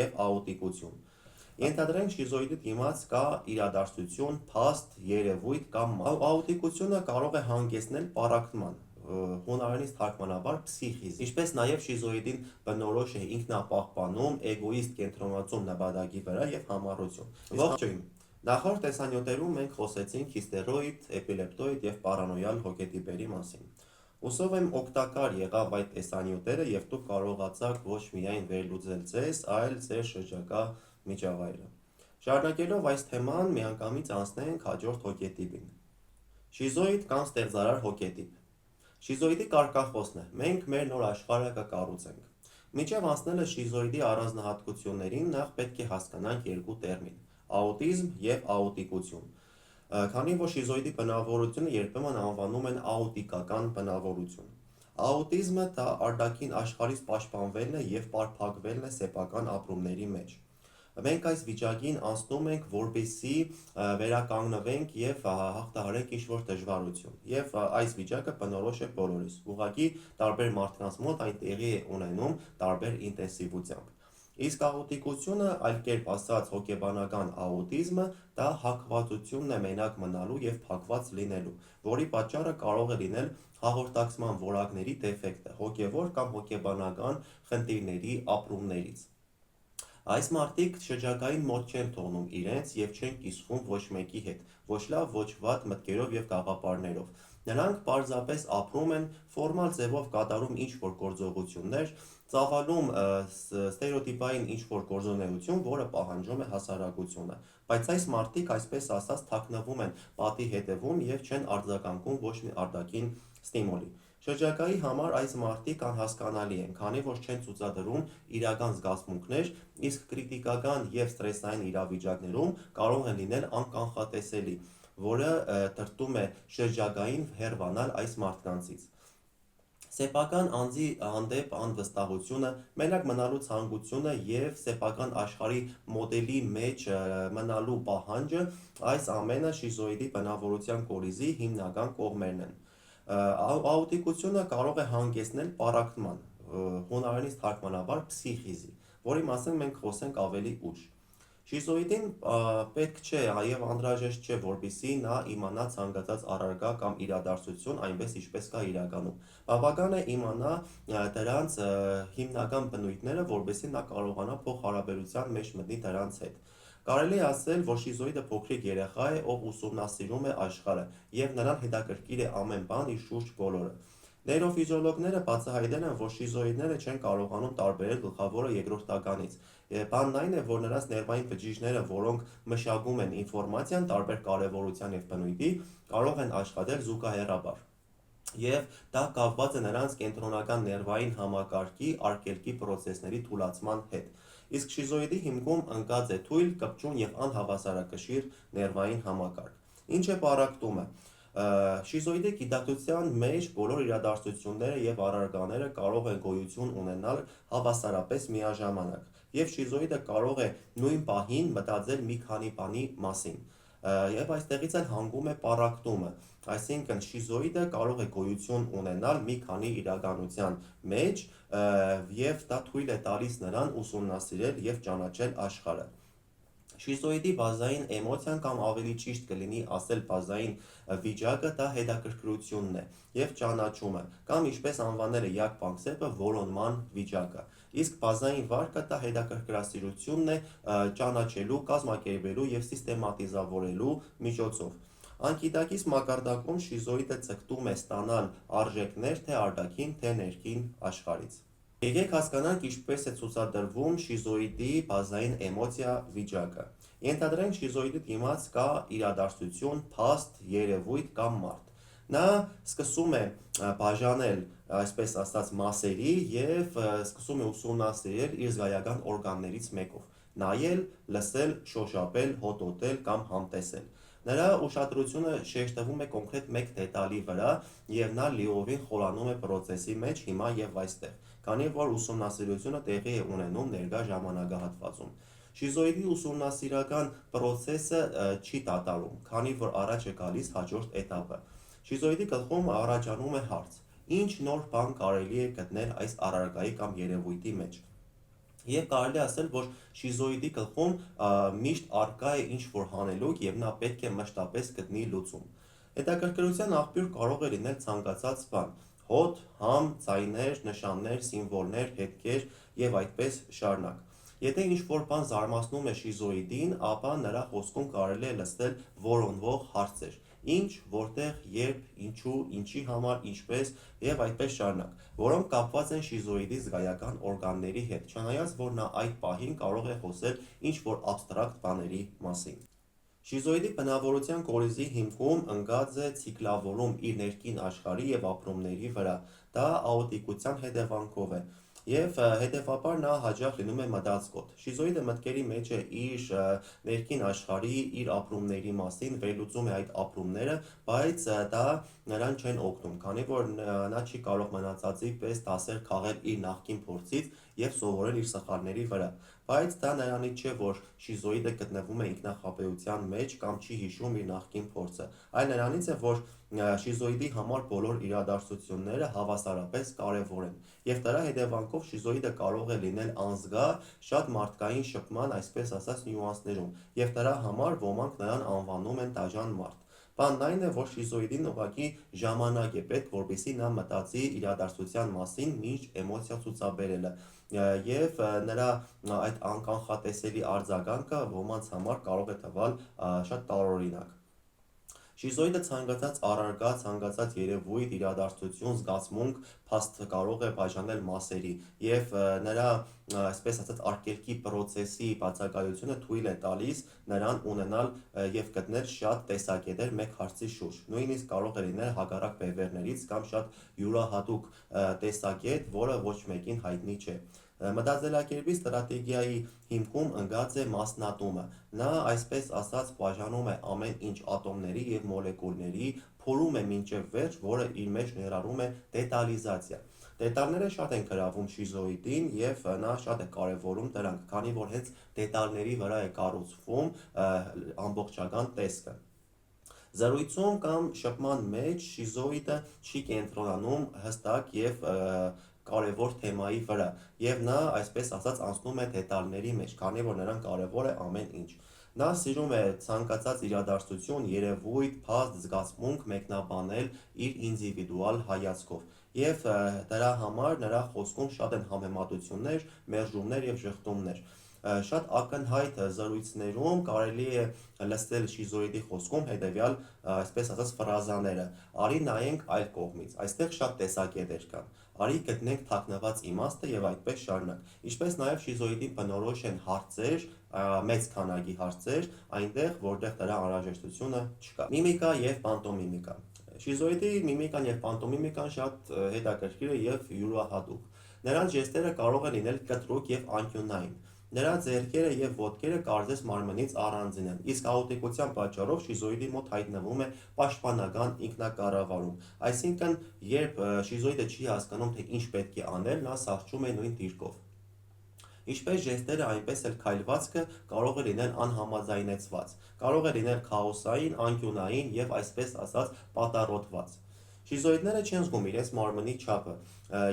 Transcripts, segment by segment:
և աուտիկություն։ Ենթադրենք շիզոիդի դիմաց կա իրադարձություն, փաստ, երևույթ կամ աուտիկությունը կարող է հանգեցնել պառակտման, հունարենից թարգմանաբար փսիխիզի, ինչպես նաև շիզոիդին բնորոշ է ինքնապահպանում, էգոիստ կենտրոնացում նպատակի վրա և համառություն։ Ողջույն։ Նախորդ տեսանյութերում մենք խոսեցինք հիստերոիդ, էպիլեպտոիդ և պարանոյալ հոգետիպերի մասին։ Հուսով եմ օգտակար եղավ այդ տեսանյութերը և դուք կարողացաք ոչ միայն վերլուծել ձեզ, այլ ձեր շրջակա միջավայրը։ Շարունակելով այս թեման, միանգամից անցնենք հաջորդ հոգետիպին։ Շիզոիդ կամ ստեղծարար հոգետիպ։ Շիզոիդի կարգախոսն է. մենք մեր նոր աշխարհը կկառուցենք։ Մինչև անցնելը շիզոիդի առանձնահատկություններին, նախ պետք է հասկանանք երկու տերմին՝ աուտիզմ և աուտիկություն։ Քանի որ շիզոիդի բնավորությունը երբեմն անվանում են աուտիկական բնավորություն։ Աուտիզմը դա արտաքին աշխարհից պաշտպանվելն է և պարփակվելն է սեփական ապրումների մեջ։ Մենք այս վիճակին անցնում ենք, որպեսզի վերականգնվենք և հաղթահարենք ինչ-որ դժվարություն։ Եվ այս վիճակը բնորոշ է բոլորիս։ Ուղղակի տարբեր մարդկանց մոտ այն տեղի է ունենում տարբեր ինտենսիվությամբ։ Իսկ աուտիկությունը, այլ կերպ ասած հոգեբանական աուտիզմը, դա հակվածությունն է մենակ մնալու և փակված լինելու, որի պատճառը կարող է լինել հաղորդակցման որակների դեֆեկտը, հոգևոր կամ հոգեբանական խնդիրների ապրումներից։ Այս մարդիկ շրջակային մոտ չեն թողնում իրենց և չեն կիսվում ոչ մեկի հետ, ոչ լավ, ոչ վատ մտքերով և գաղափարներով։ Նրանք պարզապես ապրում են, ֆորմալ ձևով կատարում ինչ-որ գործողություններ, ծավալում ստերեոտիպային ինչ-որ գործունեություն, որը պահանջում է հասարակությունը, բայց այս մարդիկ, այսպես ասած, թաքնվում են պատի հետևում և չեն արձագանքում ոչ մի արտաքին ստիմուլի։ Շրջակայի համար այս մարդիկ անհասկանալի են, քանի որ չեն ցուցադրում իրական զգացմունքներ, իսկ կրիտիկական և սթրեսային իրավիճակներում կարող են լինել անկանխատեսելի, որը դրդում է շրջակային հեռանալ այս մարդկանցից։ Սեփական անձի հանդեպ անվստահությունը, մենակ մնալու ցանկությունը և սեփական աշխարհի մոդելի մեջ մնալու պահանջը, այս ամենը շիզոիդի բնավորության կորիզի հիմնական կողմերն են։ Աուտիկությունը կարող է հանգեցնել պառակտման, հունարենից թարգմանաբար փսիխիզի, որի մասին մենք խոսենք ավելի ուշ։ Շիզոիդին պետք չէ և անհրաժեշտ չէ, որպեսզի նա իմանա ցանկացած առարկա կամ իրադարձություն այնպես, ինչպես կա իրականում։ Բավական է իմանա դրանց հիմնական բնույթները, որպեսզի նա կարողանա փոխհարաբերության մեջ մտնի դրանց հետ։ Կարելի է ասել, որ շիզոիդը փոքրիկ երեխա է, ով ուսումնասիրում է աշխարհը, և նրան հետաքրքիր է ամեն բան իր շուրջ բոլորը։ Նեյրոֆիզիոլոգները բացահայտել են, որ շիզոիդները չեն կարողանում տարբերել գլխավորը երկրորդականից։ Բանն այն է, որ նրանց ներվային բջիջները, որոնք մշակում են ինֆորմացիան տարբեր կարևորության և բնույթի, կարող են աշխատել զուգահեռաբար։ Եվ դա կապված է նրանց կենտրոնական ներվային համակարգի արգելքի պրոցեսների թուլացման հետ։ Իսկ շիզոիդի հիմքում ընկած է թույլ, կպչուն և անհավասարակշիռ ներվային համակարգ։ Ինչ է պառակտումը։ Շիզոիդի գիտակցության մեջ բոլոր իրադարձությունները և առարկաները կարող են գոյություն ունենալ հավասարապես միաժամանակ, և շիզոիդը կարող է նույն պահին մտածել մի քանի բանի մասին։ Եվ այստեղից էլ հանգում է պառակտումը, այսինքն շիզոիդը կարող է գոյություն ունենալ մի քանի իրականության մեջ, և դա թույլ է տալիս նրան ուսումնասիրել և ճանաչել աշխարհը։ Շիզոիդի բազային էմոցիան, կամ ավելի ճիշտ կլինի ասել բազային վիճակը, դա հետաքրքրությունն է և ճանաչումը, կամ ինչպես անվանել է Յակ Պանքսեպը, որոնման վիճակը։ Իսկ բազային վարկը դա հետաքրքրասիրությունն է ճանաչելու, կազմակերպելու և սիստեմատիզավորելու միջոցով։ Անգիտակից մակարդակում շիզոիդը ձգտում է ստանալ արժեքներ թե արտաքին, թե ներքին աշխարհից։ Եկեք հասկանանք ինչպես է ցուցադրվում շիզոիդի բազային էմոցիա վիճակը։ Ենթադրենք շիզոիդի դիմաց կա իրադարձություն, փաստ, երևույթ կամ մարդ։ Նա սկսում է բաժանել, այսպես ասած, մասերի և սկսում է ուսումնասիրել իր զգայական օրգաններից մեկով՝ նայել, լսել, շոշափել, հոտոտել կամ համտեսել։ Նրա ուշադրությունը շեշտվում է կոնկրետ մեկ դետալի վրա, և նա լիովին խորանում է պրոցեսի մեջ հիմա և այստեղ, քանի որ ուսումնասիրությունը տեղի է ունենում ներկա ժամանակահատվածում։ Շիզոիդի ուսումնասիրական պրոցեսը չի դադարում, քանի որ առաջ է գալիս հաջորդ էտապը։ Շիզոիդի գլխում առաջանում է հարց. ինչ նոր բան կարելի է գտնել այս առարկայի կամ երևույթի մեջ։ Եվ կարելի է ասել, որ շիզոիդի գլխում միշտ արկա է ինչ որ հանելուկ եւ նա պետք է մշտապես գտնի լուծում։ Հետաքրքրության աղբյուր կարող է լինել ցանկացած բան՝ հոտ, համ, ձայներ, նշաններ, սիմվոլներ, հետքեր եւ այդպես շարունակ։ Եթե ինչ-որ բան զարմացնում է շիզոիդին, ապա նրա խոսքում կարելի է լսել որոնվող հարցեր. ինչ, որտեղ, երբ, ինչու, ինչի համար, ինչպես եւ այդպես շարունակ, որոնք կապված են շիզոիդի զգայական օրգանների հետ, չնայած որ նա այդ պահին կարող է խոսել ինչ-որ աբստրակտ բաների մասին։ Շիզոիդի բնավորության կորիզի հիմքում ընկած է ցիկլավորում իր ներքին աշխարհի եւ ապրումների վրա, դա աուտիկության հետևանքով է։ Եվ հետևաբար նա հաճախ լինում է մտածկոտ։ Շիզոիդը մտքերի մեջ է իր ներքին աշխարհի, իր ապրումների մասին, վերլուծում է այդ ապրումները, բայց դա նրան չեն օգնում, քանի որ նա չի կարող մնացածի պես դասեր քաղել իր նախկին փորձից եւ սովորել իր սխալների վրա։ Բայց դա նրանից չէ, որ շիզոիդը գտնվում է ինքնախապեյության մեջ կամ չի հիշում իր նախկին փորձը, այլ նրանից է, որ շիզոիդի համար բոլոր իրադարձությունները հավասարապես կարևոր են, եւ դրա հետևանքով շիզոիդը կարող է լինել անզգա շատ մարդկային շփման, այսպես ասած, նյուանսներում, եւ դրա համար ոմանք նրան անվանում են դաժան մարդ։ Բանն այն է, որ շիզոիդին ուղղակի ժամանակ է պետք, որպեսզի նա մտածի իրադարձության մասին, մինչ էմոցիա ցուցաբերելը, եւ նրա այդ անկանխատեսելի արձագանքը ոմանց համար կարող է թվալ շատ տարօրինակ։ Շիզոիդը ցանկացած առարկա, ցանկացած երևույթ, իրադարձություն, զգացմունք, փաստ կարող է բաժանել մասերի եւ նրա այսպես ասած արգելքի process-ի բացակայությունը թույլ է տալիս նրան ունենալ եւ գտնել շատ տեսակետեր մեկ հարցի շուրջ։ Նույնիսկ կարող է լինել հակառակ բևեռներից կամ շատ յուրահատուկ տեսակետ, որը ոչ մեկին հայտնի չէ։ Մտածելակերպի ստրատեգիայի հիմքում ընկած է մասնատումը։ Նա, այսպես ասած, բաժանում է ամեն ինչ ատոմների եւ մոլեկուլների, փորում է մինչև վերջ, որը իր մեջ ներառում է դետալիզացիա։ Դետալները շատ են գրավում շիզոիդին եւ նա շատ է կարեւորում դրանք, քանի որ հենց դետալների վրա է կառուցվում ամբողջական տեսքը։ Զրույցում կամ շփման մեջ շիզոիդը չի կենտրոնանում հստակ եւ կարևոր թեմայի վրա, եւ նա, այսպես ասած, անցնում է դետալների մեջ, քանի որ նրան կարևոր է ամեն ինչ։ Նա սիրում է ցանկացած իրադարձություն, երևույթ, փաստ, զգացմունք մեկնաբանել իր ինդիվիդուալ հայացքով։ Եվ դրա համար նրա խոսքում շատ են համեմատություններ, մերժումներ եւ շղթումներ։ Շատ ակնհայտ զրույցներում կարելի է լսել շիզոիդի խոսքում հետևյալ, այսպես ասած, ֆրազաները. «Արի նայենք այլ կողմից, այստեղ շատ տեսակետեր կան, արի գտնենք թաքնված իմաստը եւ այդպես շարունակ»։ Ինչպես նաեւ շիզոիդին բնորոշ են հարցեր, մեծ քանակի հարցեր, այնտեղ, որտեղ դրա անհրաժեշտությունը չկա։ Միմիկա եւ պանտոմիմիկա։ Շիզոիդի միմիկան եւ պանտոմիմիկան շատ հետաքրքիր է եւ յուրահատուկ։ Նրանց ժեստերը կարող են լինել կտրուկ եւ անկյունային։ Նրա ձեռքերը եւ ոտքերը կարծես մարմնից առանձին են, իսկ աուտիկության պատճառով շիզոիդի մոտ հայտնվում է պաշտպանական ինքնակառավարում։ Այսինքն, երբ շիզոիդը չի հասկանում, թե ինչ պետք է անել, նա սառչում է նույն դիրքով։ Ինչպես ժեստերը, այնպես էլ քայլվածքը կարող է լինել անհամաձայնեցված, կարող է լինել քաոսային, անկյունային եւ այսպես ասած պատառոտված։ Շիզոիդները չեն զգում իրենց մարմնի չափը,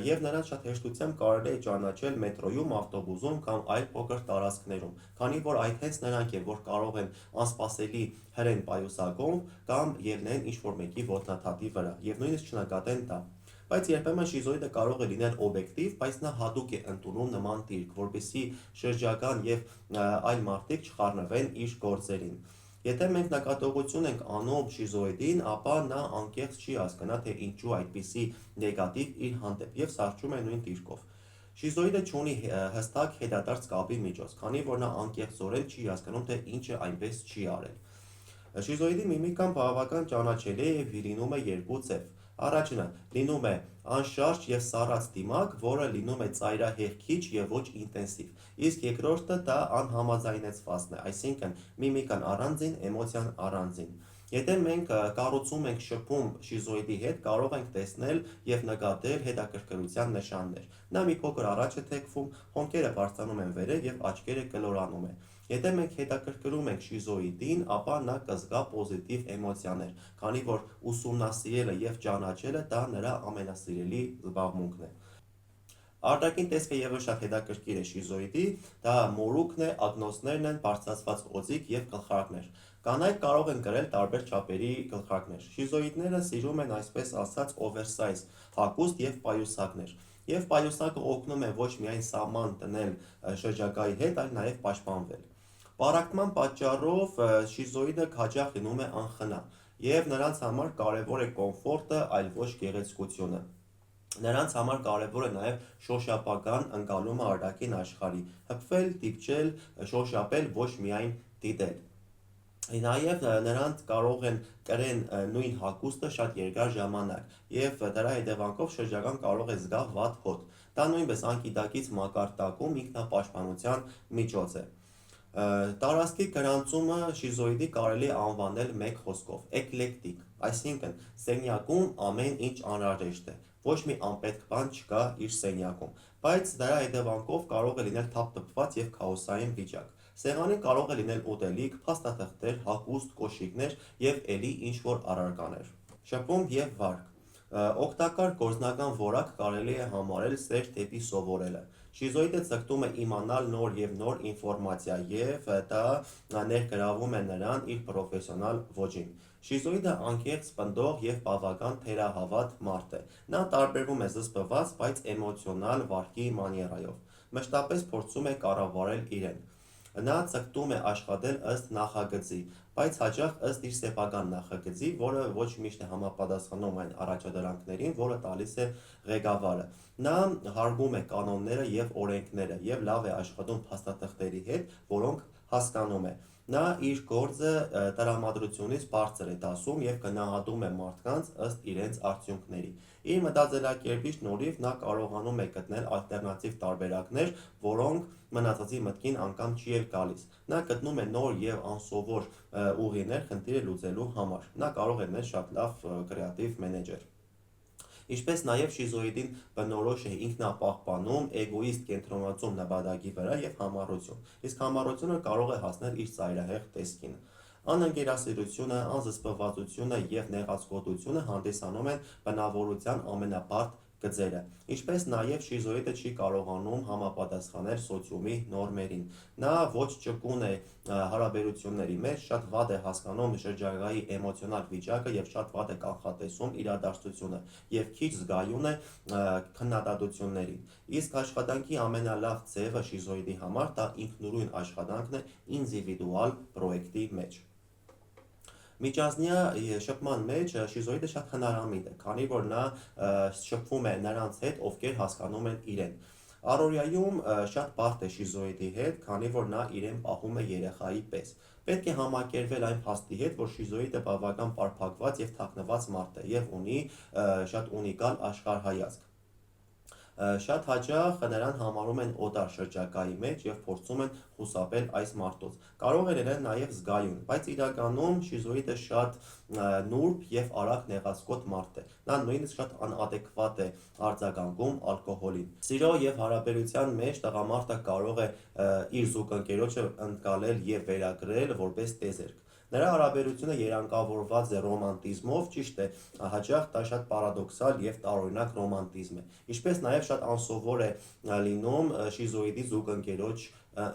եւ նրանց շատ հեշտությամբ կարելի է ճանաչել մետրոյում, ավտոբուսում կամ այլ փոքր տարածքներում, քանի որ այդ հենց նրանք են, որ կարող են անսպասելի հրեն պայուսակով կամ ելնեն ինչ-որ մեկի ոտնաթաթի վրա եւ նույնիսկ չնկատեն դա։ Բայց երբեմն շիզոիդը կարող է լինել օբյեկտիվ, բայց նա հատուկ է ընդունում նման դիրք, որպեսզի շրջական եւ այլ մարդիկ չխառնվեն իր գործերին։ Եթե մենք նկատողություն ենք անում շիզոիդին, ապա նա անկեղծ չի հասկանա, թե ինչու այդպիսի նեգատիվ իր հանդեպ եւ սառչում է նույն դիրքով։ Շիզոիդը չունի հստակ հետադարձ կապի միջոց, քանի որ նա անկեղծորեն չի հասկանում, թե ինչը այնպես չի արել։ Շիզոիդի միմիկան բավական ճանաչելի է եւ լինում է երկու ձև։ Առաջինը լինում է անշարժ եւ սառած դիմակ, որը լինում է ծայրահեղքիչ եւ ոչ ինտենսիվ, իսկ երկրորդը դա անհամաձայնեցվածն է, այսինքն միմիկան առանձին, էմոցիան առանձին։ Եթե մենք կառուցում ենք շփում շիզոիդի հետ, կարող ենք տեսնել եւ նկատել հետաքրքրության նշաններ։ Նա մի փոքր առաջ է թեքվում, հոնքերը բարձրանում են վերև եւ աչքերը կլորանում է։ Եթե մենք հետաքրքրում ենք շիզոիդին, ապա նա կզգա պոզիտիվ էմոցիաներ, քանի որ ուսումնասիրելը եւ ճանաչելը դա նրա ամենասիրելի զբաղմունքն է։ Արտաքին տեսքը ևս շատ հետաքրքիր է շիզոիդի, դա մորուքն է, ագնոցներն են, բարձրացված օձիք եւ գլխարկներ։ Կանայք կարող են կրել տարբեր չափերի գլխարկներ։ Շիզոիդները սիրում են այսպես ասած oversize հագուստ եւ պայուսակներ։ Եվ պայուսակը օգնում է ոչ միայն սահման տնել շրջակայի հետ, այլ նաեւ պաշտպանվել։ Պարակտման պատճառով շիզոիդը հաճախ լինում է անխնա, եւ նրանց համար կարեւոր է կոմֆորտը, այլ ոչ գեղեցկությունը։ Նրանց համար կարևոր է նաև շոշափական ընկալումը արտաքին աշխարհի, հպվել, դիպչել, շոշափել, ոչ միայն դիտել։ Նաև նրանք կարող են կրեն նույն հագուստը շատ երկար ժամանակ եւ դրա հետևանքով շրջական կարող է զգալ վատ հոտ։ Դա նույնպես անկիդակից մակարդակում ինքնապաշտպանության միջոց է։ Տարածքի գրանցումը շիզոիդի կարելի է անվանել մեկ խոսքով՝ էկլեկտիկ, այսինքն սենյակում ամեն ինչ անհրաժեշտ է, ոչ մի անպետք բան չկա իր սենյակում, բայց դրա հետևանքով կարող է լինել թափթփված եւ քաոսային վիճակ։ Սեղանին կարող է լինել ուտելիք, փաստաթղթեր, հագուստ, կոշիկներ եւ ելի ինչ-որ առարկաներ։ Շփում եւ վարկ։ Օգտակար գործնական որակ կարելի է համարել սեր դեպի սովորելը։ Շիզոիդը ցկտում է իմանալ նոր եւ նոր ինֆորմացիա եւ դա ներգրավում է նրան իր պրոֆեսիոնալ ոճին։ Շիզոիդը անկեղծ, պնդող եւ բավական թերահավատ մարդ է։ Նա տարբերվում է զսպված, բայց էմոցիոնալ վարքի մանիերայով։ Մշտապես փորձում է կառավարել իրեն։ Նա ցկտում է աշխատել ըստ նախագծի, բայց հաճախ ըստ իր սեփական նախագծի, որը ոչ միշտ է համապատասխանում այն առաջադրանքներին, որը տալիս է ղեկավարը։ Նա հարգում է կանոնները եւ օրենքները եւ լավ է աշխատում փաստաթղթերի հետ, որոնք հասկանում է։ Նա իր գործը տրամադրությունից բարձր է դասում եւ գնահատում է մարդկանց ըստ իրենց արդյունքների։ Իր մտածելակերպի շնորհիվ նա կարողանում է գտնել ալտերնատիվ տարբերակներ, որոնք մնացածի մտքին անգամ չի էլ գալիս։ Նա գտնում է նոր եւ անսովոր ուղիներ խնդիրը լուծելու համար։ Նա կարող է լինել շատ լավ կրեատիվ մենեջեր։ Ինչպես նաև շիզոիդին բնորոշ է ինքնապահպանում, էգոիստ կենտրոնացում նպատակի վրա եւ համառություն։ Իսկ համառությունը կարող է հասնել իր ծայրահեղ տեսքին։ Անընկերասիրությունը, անզսպվածությունը եւ նեղացկոտությունը հանդիսանում են բնավորության ամենաբարդ գծերը։ Ինչպես նաև շիզոիդը չի կարողանում համապատասխանել սոցիումի նորմերին։ Նա ոչ ճկուն է հարաբերությունների մեջ, շատ վատ է հասկանում շրջակայի էմոցիոնալ վիճակը եւ շատ վատ է կանխատեսում իրադարձությունը եւ քիչ զգայուն է քննադատություններին։ Իսկ աշխատանքի ամենալավ ձևը շիզոիդի համար դա ինքնուրույն աշխատանքն է ինդիվիդուալ պրոյեկտի մեջ։ Միջանձնյա շփման մեջ շիզոիդը շատ հնարամիտ է, քանի որ նա շփվում է նրանց հետ, ովքեր հասկանում են իրեն։ Առօրյայում շատ բարդ է շիզոիդի հետ, քանի որ նա իրեն պահում է երեխայի պես։ Պետք է համակերպվել այն փաստի հետ, որ շիզոիդը բավական պարփակված եւ թաքնված մարդ է եւ ունի շատ ունիկալ աշխարհայացք։ Շատ հաճախ նրան համարում են օտար շրջակայի մեջ եւ փորձում են խուսափել այս մարդուց։ Կարող է լինել նաեւ զգայուն, բայց իրականում շիզոիդը շատ նուրբ եւ արագ նեղացկոտ մարդ է։ Նա նույնիսկ շատ անադեկվատ է արձագանքում ալկոհոլին։ Սիրո եւ հարաբերության մեջ տղամարդը կարող է իր զուգընկերոջը ընկալել եւ վերագրել որպես տեզերք։ Նրա հարաբերությունը երանգավորված է ռոմանտիզմով, ճիշտ է, հաճախ դա շատ պարադոքսալ եւ տարօրինակ ռոմանտիզմ է։ Ինչպես նաեւ շատ անսովոր է լինում շիզոիդի զուգընկերոջ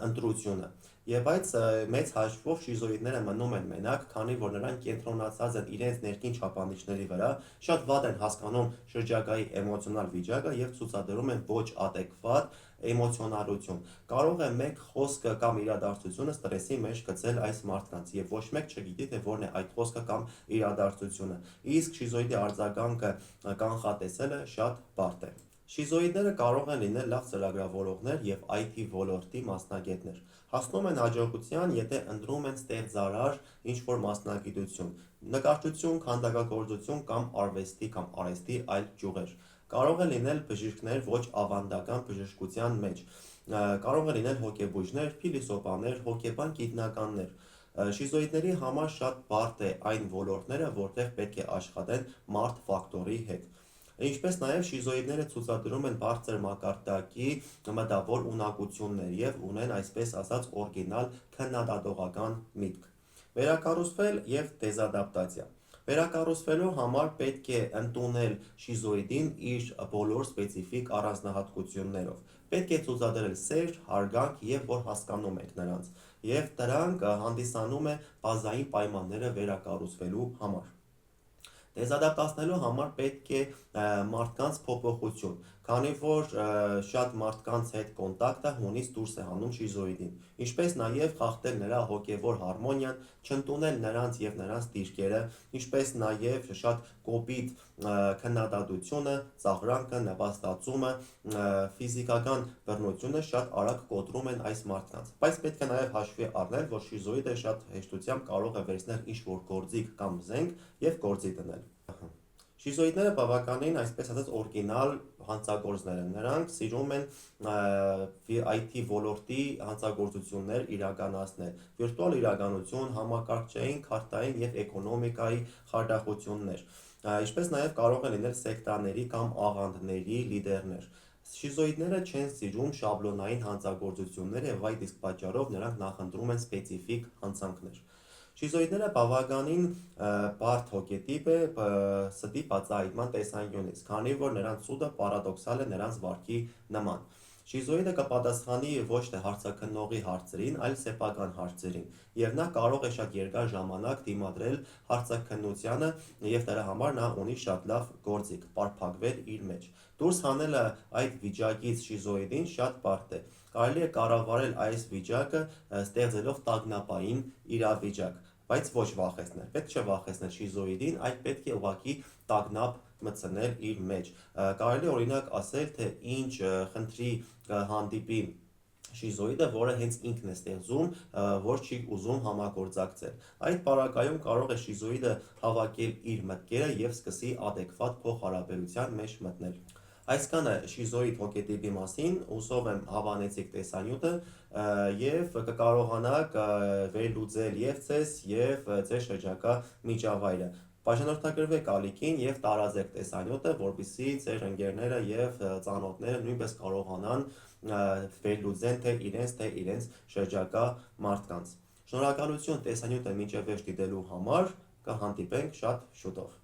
ընտրությունը։ Եվ բայց մեծ հաշվով շիզոիդները մնում են մենակ, քանի որ նրանք կենտրոնացած են իրենց ներքին չափանիշների վրա, շատ վատ են հասկանում շրջակայի էմոցիոնալ վիճակը եւ ցուցադրում են ոչ adekvat էմոցիոնալություն։ Կարող է մեկ խոսքը կամ իրադարձությունը ստրեսի մեջ գցել այս մարդկանց եւ ոչ մեկ չգիտի թե որն է այդ խոսքը կամ իրադարձությունը։ Իսկ շիզոիդի արձագանքը կանխատեսելը շատ բարդ է։ Շիզոիդները կարող են լինել լավ ծրագրավորողներ եւ IT ոլորտի մասնագետներ։ Հասնում են հաջողության, եթե ընտրում են ստեղծարար ինչ-որ մասնագիտություն, նկարչություն, քանդակագործություն կամ արվեստի կամ արհեստի այլ ճյուղեր։ Կարող են լինել բժիշկներ ոչ ավանդական բժշկության մեջ, կարող են լինել հոգեբույժներ, փիլիսոփաներ, հոգեբան գիտնականներ։ Շիզոիդների համար շատ բարդ է այն ոլորտները, որտեղ պետք է աշխատեն մարդ ֆակտորի հետ։ Ինչպես նաև շիզոիդները ցուցադրում են բարձր մակարդակի մտավոր ունակություններ եւ ունեն այսպես ասած օրիգինալ քննադատողական միտք։ Վերակառուցվել եւ դեզադապտացիա։ Վերակառուցվելու համար պետք է ընդունել շիզոիդին իր բոլոր սպეციფიկ առանձնահատկություններով։ Պետք է ցուցադրել սեր, հարգանք եւ որ հասկանում եք նրանց, եւ դրանք հանդիսանում է բազային պայմանները վերակառուցվելու համար։ Դեզադապտացնելու համար պետք է մարդկանց փոփոխություն, քանի որ շատ մարդկանց հետ կոնտակտը հունից դուրս է հանում շիզոիդին, ինչպես նաև խախտել նրա հոգևոր հարմոնիան, չընդունել նրանց եւ նրանց դիրքերը, ինչպես նաև շատ կոպիտ քննադատությունը, ծաղրանքը, նպաստացումը, ֆիզիկական բռնությունը շատ արագ կոտրում են այս մարդկանց։ Բայց պետք է նաև հաշվի առնել, որ շիզոիդը շատ հեշտությամբ կարող է վերցնել ինչ-որ գործիք կամ զենք եւ գործի դնել։ Շիզոիդները բավականին, այսպես ասած, օրիգինալ հանցագործներ են։ Նրանք սիրում են IT ոլորտի հանցագործություններ իրականացնել, վիրտուալ իրականություն, համակարգչային, քարտային եւ էկոնոմիկայի խարդախություններ, ինչպես նաև կարող են լինել սեկտաների կամ աղանդների լիդերներ։ Շիզոիդները չեն սիրում շաբլոնային հանցագործություններ եւ այդ իսկ պատճառով նրանք նախընտրում են սպეციფიկ հանցանքներ։ Շիզոիդները բավականին բարդ հոգետիպ է ստի բացահայտման տեսանկյունից, քանի որ նրանց սուտը պարադոքսալ է նրանց վարքի նման։ Շիզոիդը կպատասխանի ոչ թե հարցաքննողի հարցերին, այլ սեփական հարցերին, եւ նա կարող է շատ երկար ժամանակ դիմադրել հարցաքննությանը եւ դրա համար նա ունի շատ լավ գործիք՝ պարփակվել իր մեջ։ Դուրս հանելը այդ վիճակից շիզոիդին շատ բարդ է։ Կարելի է կառավարել այս վիճակը ստեղծելով տագնապային իրավիճակ, բայց ոչ վախեցնել։ Պետք չէ վախեցնել շիզոիդին, այլ պետք է ուղղակի տագնապ մտցնել իր մեջ։ Կարելի է օրինակ ասել, թե ինչ խնդրի հանդիպի շիզոիդը, որը հենց ինքն է ստեղծում, որ չի ուզում համագործակցել։ Այդ պարագայում կարող է շիզոիդը հավաքել իր մտքերը եւ սկսի adekvat փոխհարաբերության մեջ մտնել։ Այսքանը շիզոիդ հոգետիպի մասին, հուսով եմ հավանեցիք տեսանյութը եւ կկարողանաք վերլուծել եւ ձեզ եւ ձեր շրջակա միջավայրը։ Բաժանորդագրվեք ալիքին եւ տարածեք տեսանյութը, որպեսզի ձեր ընկերները եւ ծանոթները նույնպես կարողանան վերլուծեն թե իրենց շրջակա մարդկանց։ Շնորհակալություն տեսանյութը մինչև վերջ դիտելու համար, կհանդիպենք շատ շուտով։